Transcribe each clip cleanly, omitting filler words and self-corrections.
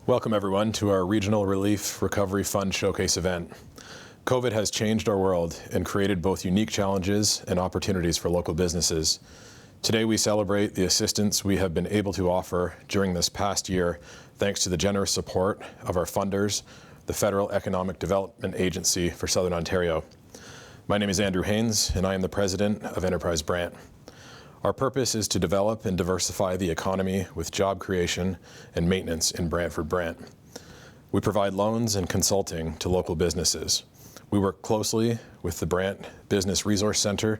Welcome everyone to our Regional Relief Recovery Fund Showcase event. COVID has changed our world and created both unique challenges and opportunities for local businesses. Today we celebrate the assistance we have been able to offer during this past year thanks to the generous support of our funders, the Federal Economic Development Agency for Southern Ontario. My name is Andrew Haynes and I am the President of Enterprise Brant. Our purpose is to develop and diversify the economy with job creation and maintenance in Brant. We provide loans and consulting to local businesses. We work closely with the Brant Business Resource Center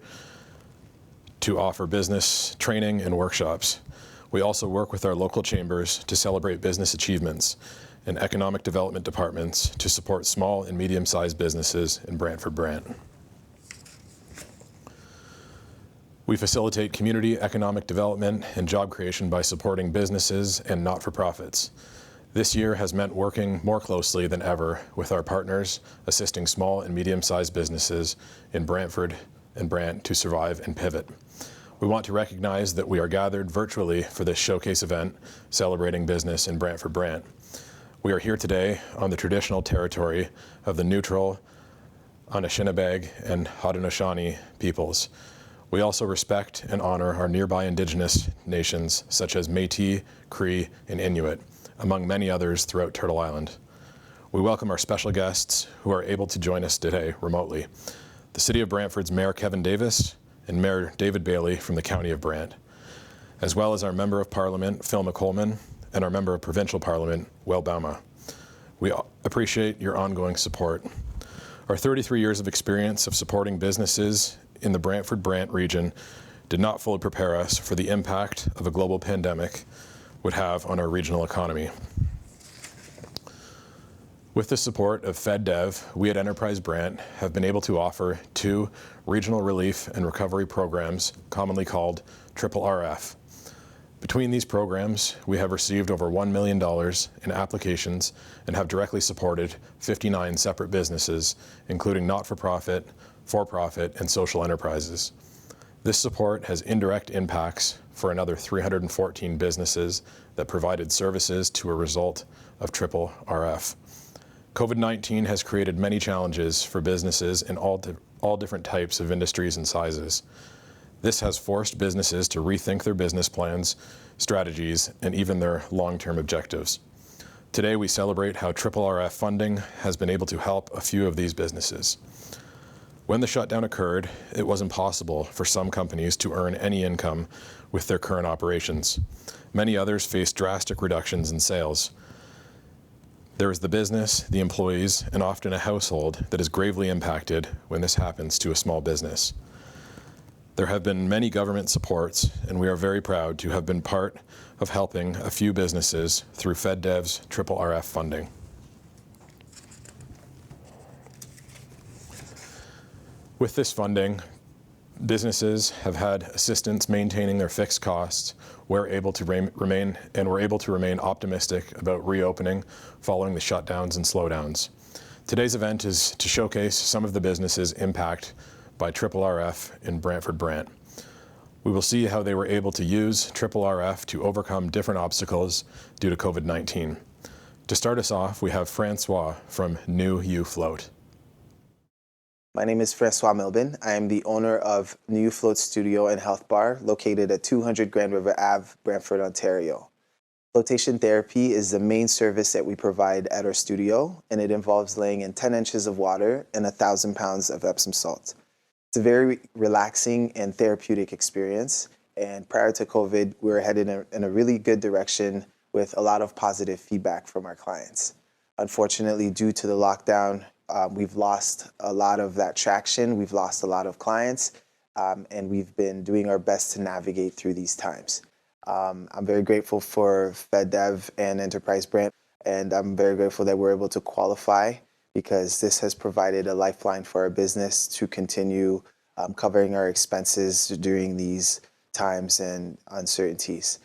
to offer business training and workshops. We also work with our local chambers to celebrate business achievements and economic development departments to support small and medium-sized businesses in Brant. We facilitate community economic development and job creation by supporting businesses and not-for-profits. This year has meant working more closely than ever with our partners, assisting small and medium-sized businesses in Brantford and Brant to survive and pivot. We want to recognize that we are gathered virtually for this showcase event celebrating business in Brant. We are here today on the traditional territory of the neutral Anishinaabe and Haudenosaunee peoples. We also respect and honor our nearby Indigenous nations such as Métis, Cree, and Inuit, among many others throughout Turtle Island. We welcome our special guests who are able to join us today remotely. The City of Brantford's Mayor Kevin Davis and Mayor David Bailey from the County of Brant, as well as our Member of Parliament, Phil McColman, and our Member of Provincial Parliament, Will Bauma. We appreciate your ongoing support. Our 33 years of experience of supporting businesses in the Brantford-Brant region did not fully prepare us for the impact of a global pandemic would have on our regional economy. With the support of FedDev, we at Enterprise Brant have been able to offer 2 regional relief and recovery programs, commonly called RRRF. Between these programs, we have received over $1 million in applications and have directly supported 59 separate businesses, including not-for-profit, for-profit, and social enterprises. This support has indirect impacts for another 314 businesses that provided services to a result of RRRF. COVID-19 has created many challenges for businesses in all different types of industries and sizes. This has forced businesses to rethink their business plans, strategies, and even their long-term objectives. Today we celebrate how RRRF funding has been able to help a few of these businesses. When the shutdown occurred, it was impossible for some companies to earn any income with their current operations. Many others faced drastic reductions in sales. There is the business, the employees, and often a household that is gravely impacted when this happens to a small business. There have been many government supports, and we are very proud to have been part of helping a few businesses through FedDev's RRRF funding. With this funding, businesses have had assistance maintaining their fixed costs. We're able to remain optimistic about reopening following the shutdowns and slowdowns. Today's event is to showcase some of the businesses impacted by RRRF in Brant. We will see how they were able to use RRRF to overcome different obstacles due to COVID-19. To start us off, we have Francois from New You Float. My name is Francois Milbin. I am the owner of New Float Studio and Health Bar located at 200 Grand River Ave, Brantford, Ontario. Flotation therapy is the main service that we provide at our studio, and it involves laying in 10 inches of water and 1,000 pounds of Epsom salt. It's a very relaxing and therapeutic experience, and prior to COVID, we were headed in a really good direction with a lot of positive feedback from our clients. Unfortunately, due to the lockdown, we've lost a lot of that traction, we've lost a lot of clients, and we've been doing our best to navigate through these times. I'm very grateful for FedDev and Enterprise Brant, and I'm very grateful that we're able to qualify because this has provided a lifeline for our business to continue covering our expenses during these times and uncertainties.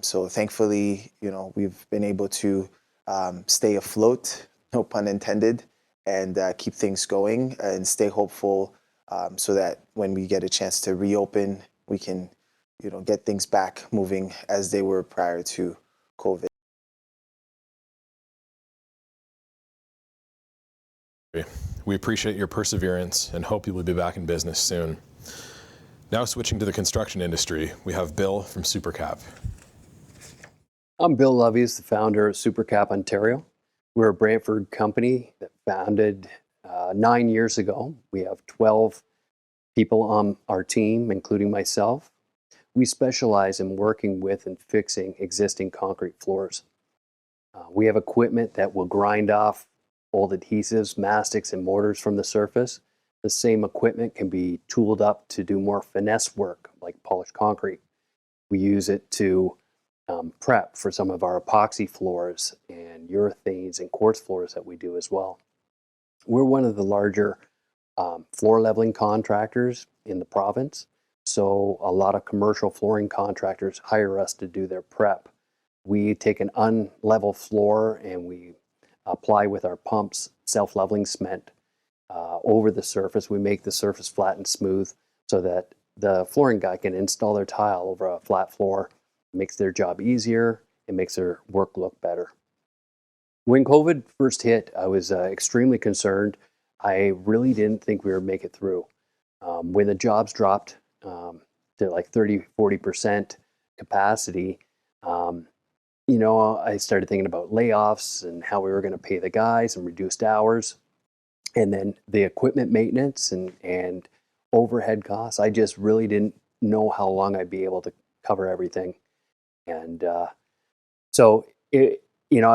So thankfully, we've been able to stay afloat, no pun intended, and keep things going and stay hopeful so that when we get a chance to reopen, we can get things back moving as they were prior to COVID. We appreciate your perseverance and hope you will be back in business soon. Now switching to the construction industry, we have Bill from Supercap. I'm Bill Lovies, the founder of Supercap Ontario. We're a Brantford company that founded 9 years ago. We have 12 people on our team, including myself. We specialize in working with and fixing existing concrete floors. We have equipment that will grind off old adhesives, mastics, and mortars from the surface. The same equipment can be tooled up to do more finesse work, like polished concrete. We use it to prep for some of our epoxy floors and urethanes and quartz floors that we do as well. We're one of the larger floor leveling contractors in the province, so a lot of commercial flooring contractors hire us to do their prep. We take an unlevel floor and we apply with our pumps self-leveling cement over the surface. We make the surface flat and smooth so that the flooring guy can install their tile over a flat floor. It makes their job easier. It makes their work look better. When COVID first hit, I was extremely concerned. I really didn't think we would make it through. When the jobs dropped to like 30-40% capacity, I started thinking about layoffs and how we were going to pay the guys and reduced hours. And then the equipment maintenance and overhead costs. I just really didn't know how long I'd be able to cover everything. And I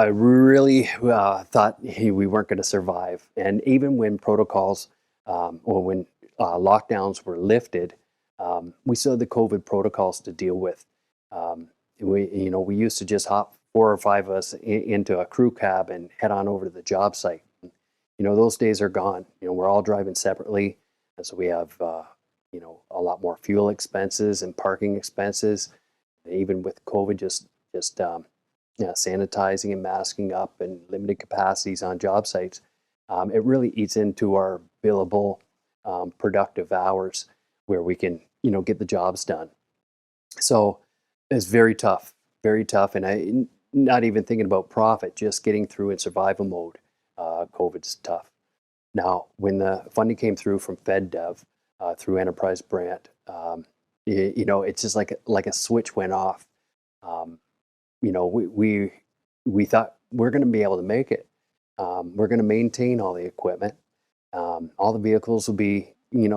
really thought we weren't going to survive. And even when protocols or when lockdowns were lifted, we still had the COVID protocols to deal with. We used to just hop 4 or 5 of us into a crew cab and head on over to the job site. Those days are gone. We're all driving separately, and so we have a lot more fuel expenses and parking expenses. Even with COVID, just sanitizing and masking up and limited capacities on job sites, it really eats into our billable, productive hours where we can get the jobs done. So it's very tough, and I not even thinking about profit, just getting through in survival mode. COVID's tough. Now, when the funding came through from FedDev through Enterprise Brant, it's just like a switch went off. We thought we're going to be able to make it. We're going to maintain all the equipment. All the vehicles will be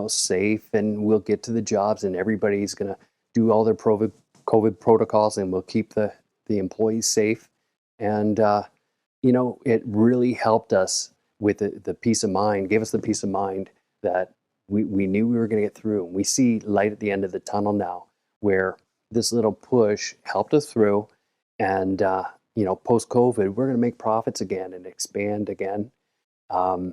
safe, and we'll get to the jobs, and everybody's going to do all their COVID protocols, and we'll keep the employees safe. And it really helped us with the peace of mind, gave us the peace of mind that we knew we were going to get through. We see light at the end of the tunnel now, where this little push helped us through. And, post-COVID, we're going to make profits again and expand again. I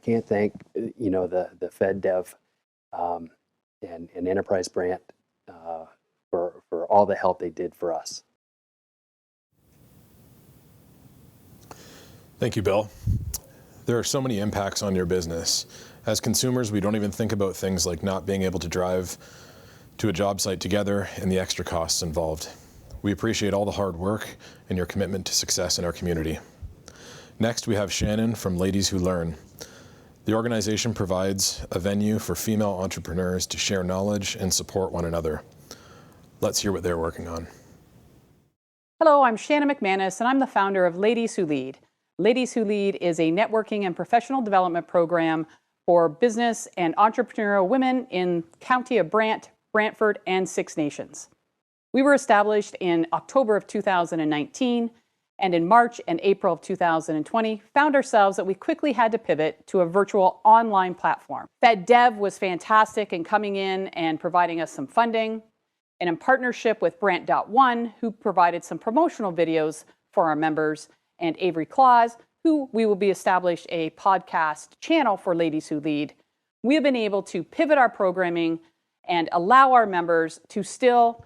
can't thank, the FedDev and Enterprise Brant for all the help they did for us. Thank you, Bill. There are so many impacts on your business. As consumers, we don't even think about things like not being able to drive to a job site together and the extra costs involved. We appreciate all the hard work and your commitment to success in our community. Next, we have Shannon from Ladies Who Learn. The organization provides a venue for female entrepreneurs to share knowledge and support one another. Let's hear what they're working on. Hello, I'm Shannon McManus, and I'm the founder of Ladies Who Lead. Ladies Who Lead is a networking and professional development program for business and entrepreneurial women in County of Brant, Brantford, and Six Nations. We were established in October of 2019, and in March and April of 2020, found ourselves that we quickly had to pivot to a virtual online platform. FedDev was fantastic in coming in and providing us some funding, and in partnership with Brant.1, who provided some promotional videos for our members, and Avery Claus, who we will be established a podcast channel for Ladies Who Lead, we have been able to pivot our programming and allow our members to still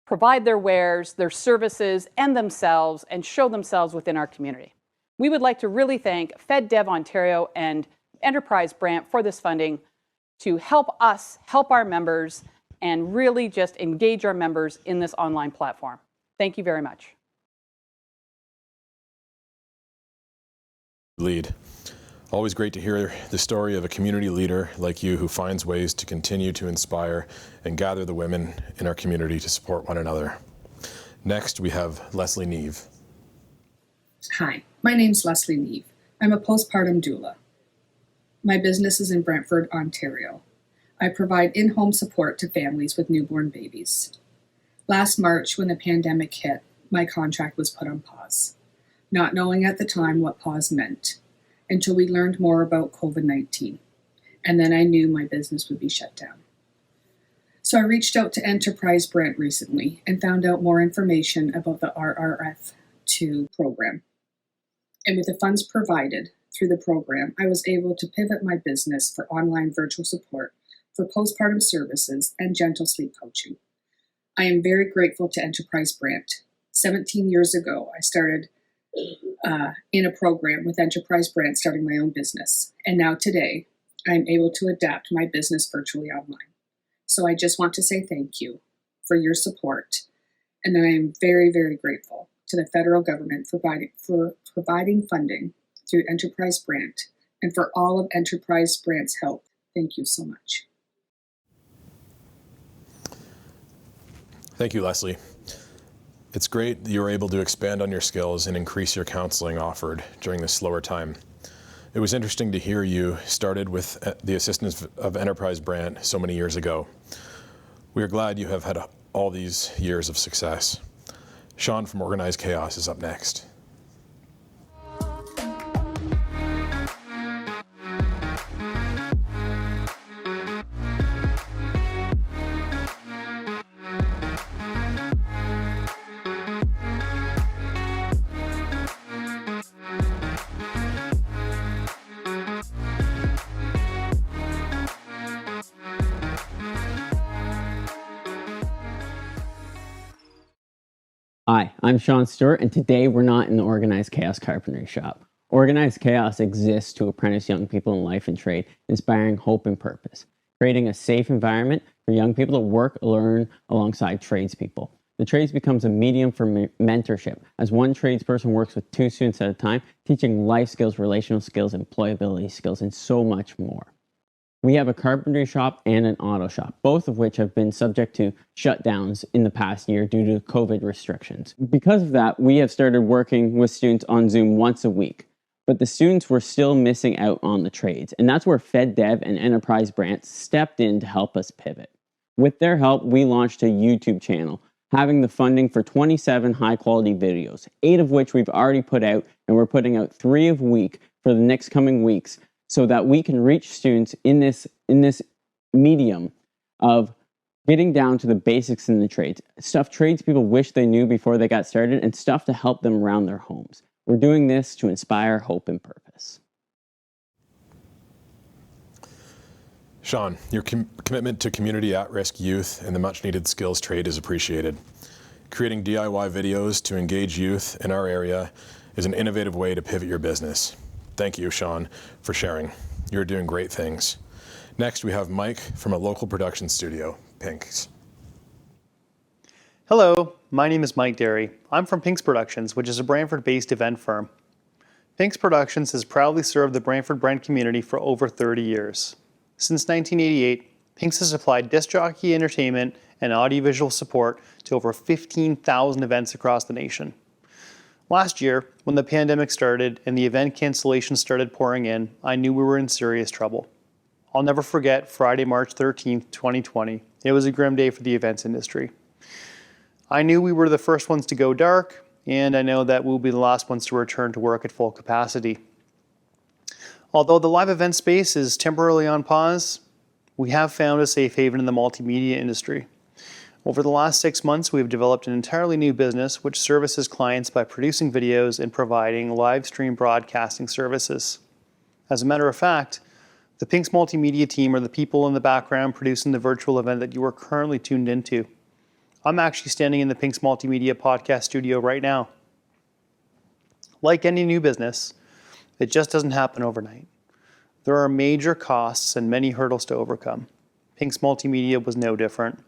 provide their wares, their services, and themselves, and show themselves within our community. We would like to really thank FedDev Ontario and Enterprise Brant for this funding to help us help our members and really just engage our members in this online platform. Thank you very much. lead. Always great to hear the story of a community leader like you who finds ways to continue to inspire and gather the women in our community to support one another. Next, we have Leslie Neve. Hi, my name's Leslie Neve. I'm a postpartum doula. My business is in Brantford, Ontario. I provide in-home support to families with newborn babies. Last March, when the pandemic hit, my contract was put on pause, not knowing at the time what pause meant, until we learned more about COVID-19. And then I knew my business would be shut down. So I reached out to Enterprise Brant recently and found out more information about the RRRF2 program. And with the funds provided through the program, I was able to pivot my business for online virtual support for postpartum services and gentle sleep coaching. I am very grateful to Enterprise Brant. 17 years ago, I started in a program with Enterprise Brant, starting my own business. And now today, I'm able to adapt my business virtually online. So I just want to say thank you for your support. And I am very, very grateful to the federal government for providing funding through Enterprise Brant, and for all of Enterprise Brant's help. Thank you so much. Thank you, Leslie. It's great that you were able to expand on your skills and increase your counseling offered during this slower time. It was interesting to hear you started with the assistance of Enterprise Brant so many years ago. We are glad you have had all these years of success. Sean from Organized Chaos is up next. Hi, I'm Sean Stewart, and today we're not in the Organized Chaos Carpentry Shop. Organized Chaos exists to apprentice young people in life and trade, inspiring hope and purpose, creating a safe environment for young people to work, learn alongside tradespeople. The trades becomes a medium for mentorship, as one tradesperson works with 2 students at a time, teaching life skills, relational skills, employability skills, and so much more. We have a carpentry shop and an auto shop, both of which have been subject to shutdowns in the past year due to COVID restrictions. Because of that, we have started working with students on Zoom once a week, but the students were still missing out on the trades, and that's where FedDev and Enterprise Brant stepped in to help us pivot. With their help, we launched a YouTube channel, having the funding for 27 high-quality videos, 8 of which we've already put out, and we're putting out 3 a week for the next coming weeks, so that we can reach students in this medium of getting down to the basics in the trades, stuff tradespeople wish they knew before they got started, and stuff to help them around their homes. We're doing this to inspire hope and purpose. Sean, your commitment to community at-risk youth and the much-needed skills trade is appreciated. Creating DIY videos to engage youth in our area is an innovative way to pivot your business. Thank you, Sean, for sharing. You're doing great things. Next, we have Mike from a local production studio, Pinks. Hello, my name is Mike Derry. I'm from Pinks Productions, which is a Brantford-based event firm. Pinks Productions has proudly served the Brantford Brant community for over 30 years. Since 1988, Pinks has supplied disc jockey entertainment and audiovisual support to over 15,000 events across the nation. Last year, when the pandemic started and the event cancellations started pouring in, I knew we were in serious trouble. I'll never forget Friday, March 13th, 2020. It was a grim day for the events industry. I knew we were the first ones to go dark, and I know that we'll be the last ones to return to work at full capacity. Although the live event space is temporarily on pause, we have found a safe haven in the multimedia industry. Over the last 6 months, we have developed an entirely new business which services clients by producing videos and providing live stream broadcasting services. As a matter of fact, the Pinks multimedia team are the people in the background producing the virtual event that you are currently tuned into. I'm actually standing in the Pinks multimedia podcast studio right now. Like any new business, it just doesn't happen overnight. There are major costs and many hurdles to overcome. Pinks multimedia was no different.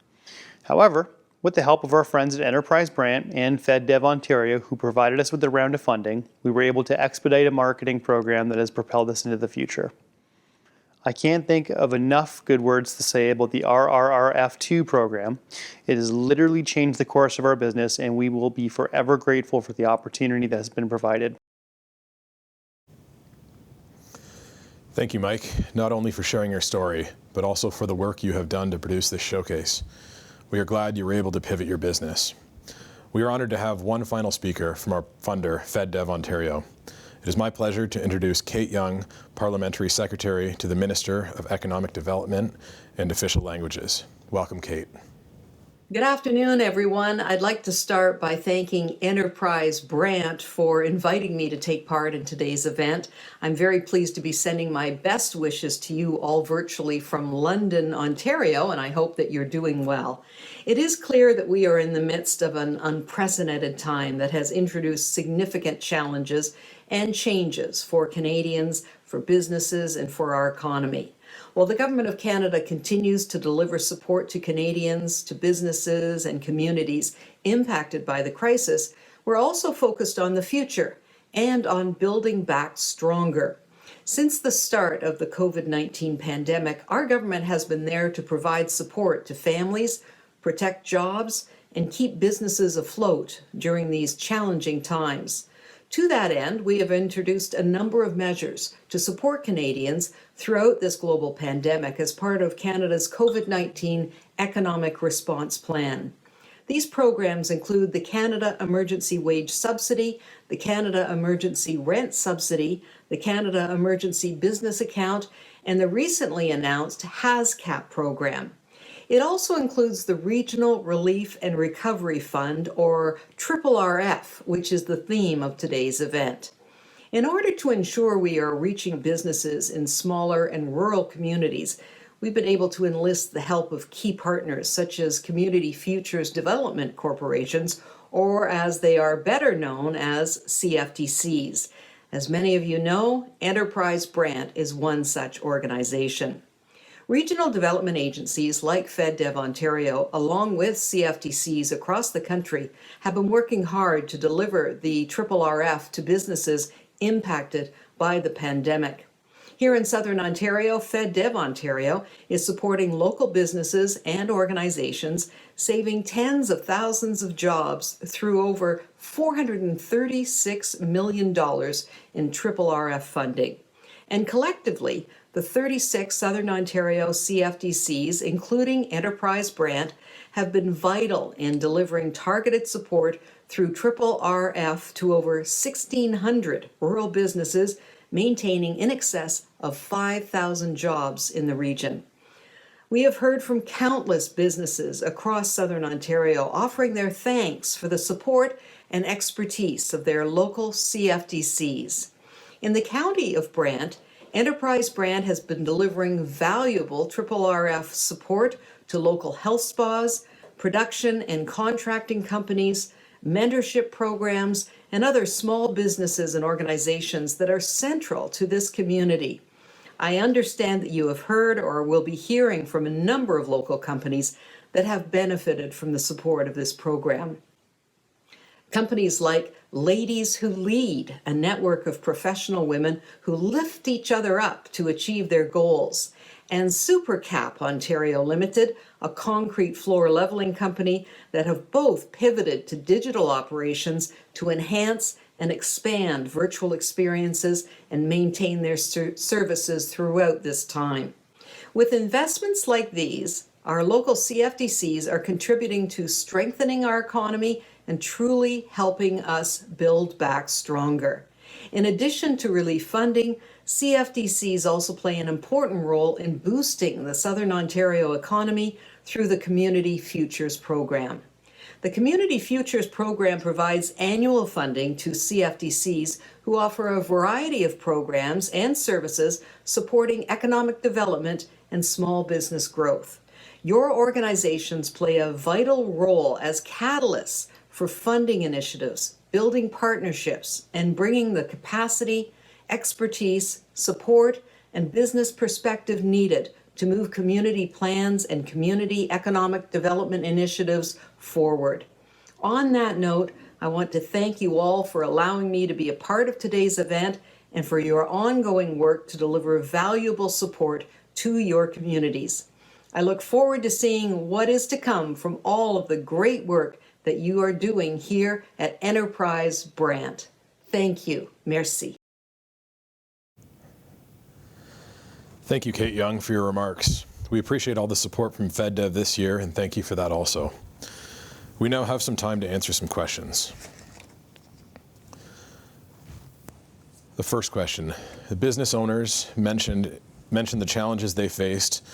However, With the help of our friends at Enterprise Brant and FedDev Ontario, who provided us with a round of funding, we were able to expedite a marketing program that has propelled us into the future. I can't think of enough good words to say about the RRRF2 program. It has literally changed the course of our business, and we will be forever grateful for the opportunity that has been provided. Thank you, Mike, not only for sharing your story, but also for the work you have done to produce this showcase. We are glad you were able to pivot your business. We are honored to have one final speaker from our funder, FedDev Ontario. It is my pleasure to introduce Kate Young, Parliamentary Secretary to the Minister of Economic Development and Official Languages. Welcome, Kate. Good afternoon, everyone. I'd like to start by thanking Enterprise Brant for inviting me to take part in today's event. I'm very pleased to be sending my best wishes to you all virtually from London, Ontario, and I hope that you're doing well. It is clear that we are in the midst of an unprecedented time that has introduced significant challenges and changes for Canadians, for businesses, and for our economy. While the Government of Canada continues to deliver support to Canadians, to businesses, and communities impacted by the crisis, we're also focused on the future and on building back stronger. Since the start of the COVID-19 pandemic, our government has been there to provide support to families, protect jobs, and keep businesses afloat during these challenging times. To that end, we have introduced a number of measures to support Canadians throughout this global pandemic as part of Canada's COVID-19 Economic Response Plan. These programs include the Canada Emergency Wage Subsidy, the Canada Emergency Rent Subsidy, the Canada Emergency Business Account, and the recently announced HASCAP program. It also includes the Regional Relief and Recovery Fund, or RRRF, which is the theme of today's event. In order to ensure we are reaching businesses in smaller and rural communities, we've been able to enlist the help of key partners such as Community Futures Development Corporations, or as they are better known as CFTCs. As many of you know, Enterprise Brant is one such organization. Regional development agencies like FedDev Ontario, along with CFTCs across the country, have been working hard to deliver the RRRF to businesses impacted by the pandemic. Here in Southern Ontario, FedDev Ontario is supporting local businesses and organizations, saving tens of thousands of jobs through over $436 million in RRRF funding. And collectively, the 36 Southern Ontario CFDCs, including Enterprise Brant, have been vital in delivering targeted support through RRRF to over 1,600 rural businesses, maintaining in excess of 5,000 jobs in the region. We have heard from countless businesses across Southern Ontario offering their thanks for the support and expertise of their local CFDCs. In the county of Brant, Enterprise Brant has been delivering valuable RRRF support to local health spas, production and contracting companies, mentorship programs, and other small businesses and organizations that are central to this community. I understand that you have heard or will be hearing from a number of local companies that have benefited from the support of this program. Companies like Ladies Who Lead, a network of professional women who lift each other up to achieve their goals, and SuperCap Ontario Limited, a concrete floor leveling company that have both pivoted to digital operations to enhance and expand virtual experiences and maintain their services throughout this time. With investments like these, our local CFDCs are contributing to strengthening our economy and truly helping us build back stronger. In addition to relief funding, CFDCs also play an important role in boosting the Southern Ontario economy through the Community Futures Program. The Community Futures Program provides annual funding to CFDCs who offer a variety of programs and services supporting economic development and small business growth. Your organizations play a vital role as catalysts for funding initiatives, building partnerships, and bringing the capacity, expertise, support, and business perspective needed to move community plans and community economic development initiatives forward. On that note, I want to thank you all for allowing me to be a part of today's event and for your ongoing work to deliver valuable support to your communities. I look forward to seeing what is to come from all of the great work that you are doing here at Enterprise Brant. Thank you. Merci. Thank you, Kate Young, for your remarks. We appreciate all the support from FedDev this year, and thank you for that also. We now have some time to answer some questions. The first question, the business owners mentioned the challenges they faced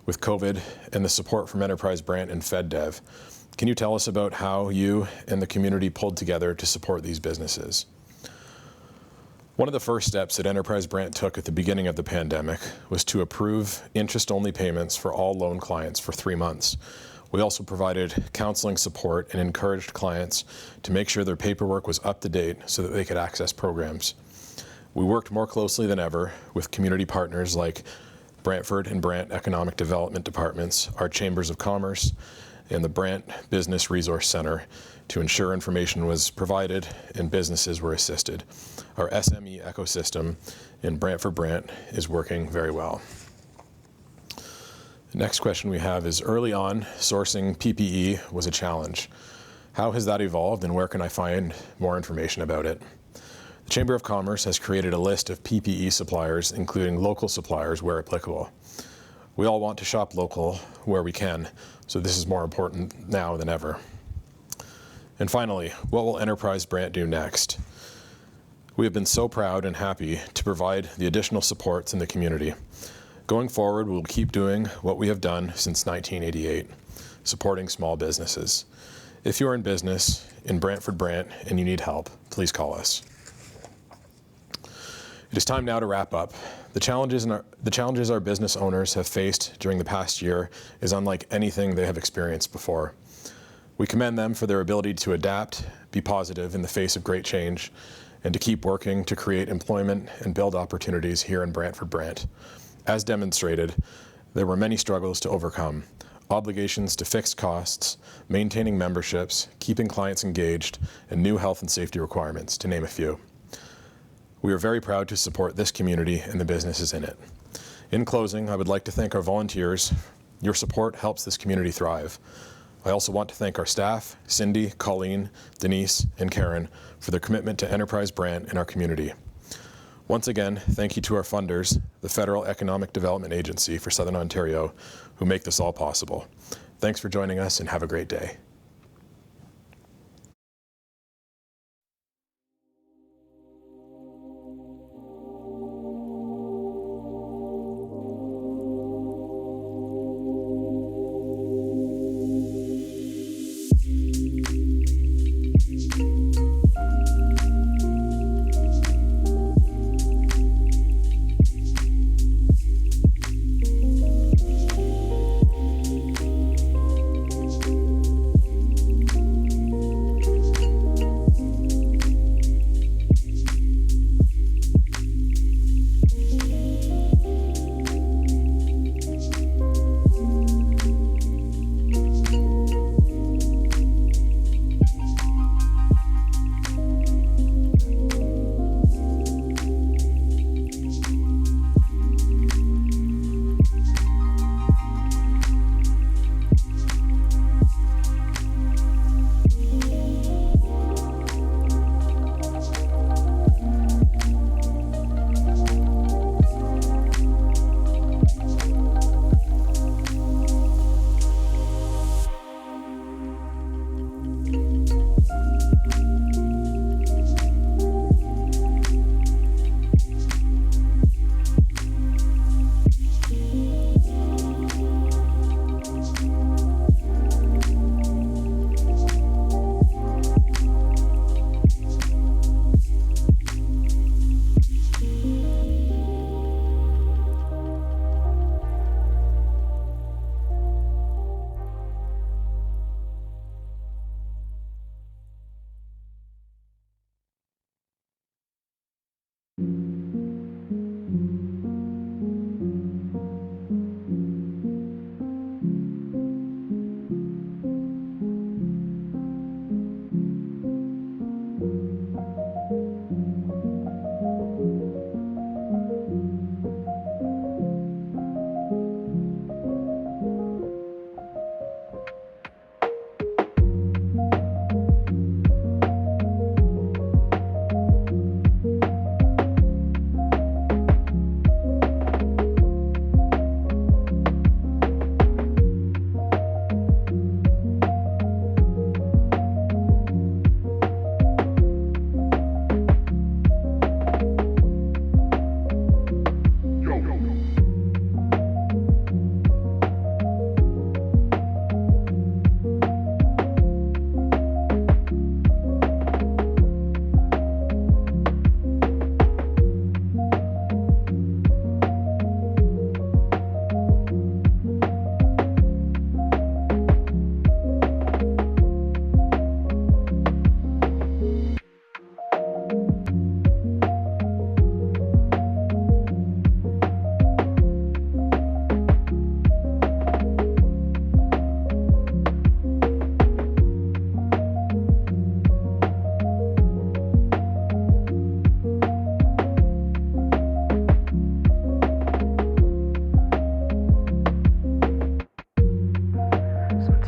with COVID and the support from Enterprise Brant and FedDev. Can you tell us about how you and the community pulled together to support these businesses? One of the first steps that Enterprise Brant took at the beginning of the pandemic was to approve interest-only payments for all loan clients for 3 months. We also provided counseling support and encouraged clients to make sure their paperwork was up to date so that they could access programs. We worked more closely than ever with community partners like Brantford and Brant Economic Development Departments, our Chambers of Commerce, and the Brant Business Resource Center to ensure information was provided and businesses were assisted. Our SME ecosystem in Brantford Brant is working very well. The next question we have is, early on, sourcing PPE was a challenge. How has that evolved and where can I find more information about it? The Chamber of Commerce has created a list of PPE suppliers, including local suppliers where applicable. We all want to shop local where we can, so this is more important now than ever. And finally, what will Enterprise Brant do next? We have been so proud and happy to provide the additional supports in the community. Going forward, we'll keep doing what we have done since 1988, supporting small businesses. If you're in business in Brantford Brant and you need help, please call us. It is time now to wrap up. The challenges our business owners have faced during the past year is unlike anything they have experienced before. We commend them for their ability to adapt, be positive in the face of great change, and to keep working to create employment and build opportunities here in Brantford Brant. As demonstrated, there were many struggles to overcome. Obligations to fixed costs, maintaining memberships, keeping clients engaged, and new health and safety requirements, to name a few. We are very proud to support this community and the businesses in it. In closing, I would like to thank our volunteers. Your support helps this community thrive. I also want to thank our staff, Cindy, Colleen, Denise, and Karen, for their commitment to Enterprise Brant and our community. Once again, thank you to our funders, the Federal Economic Development Agency for Southern Ontario, who make this all possible. Thanks for joining us and have a great day.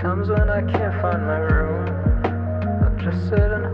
Times when I can't find my room, I'll just sit and